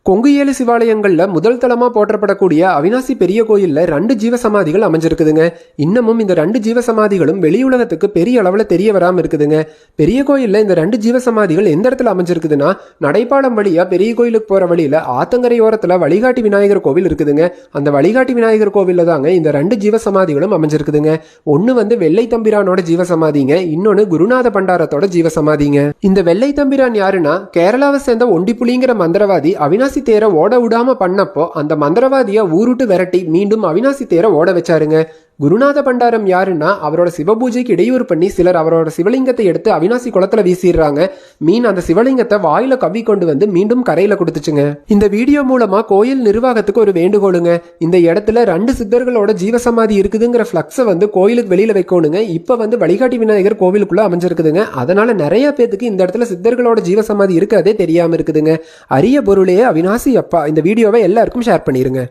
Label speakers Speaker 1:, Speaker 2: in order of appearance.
Speaker 1: கொங்கு ஏழு சிவாலயங்கள்ல முதல் தளமா போற்றப்படக்கூடிய அவினாசி பெரிய கோயில்ல 2 ஜீவசமாதிகள் அமைஞ்சிருக்குதுங்க. இன்னமும் இந்த 2 ஜீவசமாதிகளும் வெளியுலகத்துக்கு பெரிய அளவுல தெரிய வராம இருக்குதுங்க. பெரிய கோயில்ல இந்த 2 ஜீவசமாதிகள் எந்த இடத்துல அமைஞ்சிருக்குதுன்னா, நடைபாலம் வழியா பெரிய கோயிலுக்கு போற வழியில ஆத்தங்கரையோரத்துல வழிகாட்டி விநாயகர் கோவில் இருக்குதுங்க. அந்த வழிகாட்டி விநாயகர் கோவில்ல தாங்க இந்த 2 ஜீவசமாதிகளும் அமைஞ்சிருக்குதுங்க. ஒன்னு வந்து வெள்ளை தம்பிரானோட ஜீவசமாதிங்க, இன்னொன்னு குருநாத பண்டாரத்தோட ஜீவசமாதிங்க. இந்த வெள்ளை தம்பிரான் யாருன்னா, கேரளாவை சேர்ந்த ஒண்டிப்புலிங்கிற மந்திரவாதி அவினாசி தேர ஓட விடாம பண்ணப்போ அந்த மந்திரவாதிய ஊருட்டு விரட்டி மீண்டும் அவினாசி தேர ஓட வச்சாருங்க. குருநாத பண்டாரம் யாருன்னா, அவரோட சிவபூஜைக்கு இடையூறு பண்ணி சிலர் அவரோட சிவலிங்கத்தை எடுத்து அவினாசி குளத்துல வீசிடுறாங்க. மீன் அந்த சிவலிங்கத்தை வாயில கவ்வி கொண்டு வந்து மீண்டும் கரையில கொடுத்துச்சுங்க. இந்த வீடியோ மூலமா கோயில் நிர்வாகத்துக்கு ஒரு வேண்டுகோளுங்க. இந்த இடத்துல 2 சித்தர்களோட ஜீவசமாதி இருக்குதுங்கிற பிளக்ஸை வந்து கோயிலுக்கு வெளியில வைக்கணுங்க. இப்ப வந்து வழிகாட்டி விநாயகர் கோவிலுக்குள்ள அமைஞ்சிருக்குதுங்க. அதனால நிறைய பேத்துக்கு இந்த இடத்துல சித்தர்களோட ஜீவசமாதி இருக்கிறதே தெரியாம இருக்குதுங்க. அரிய பொருளே அவினாசி அப்பா. இந்த வீடியோவை எல்லாருக்கும் ஷேர் பண்ணிருங்க.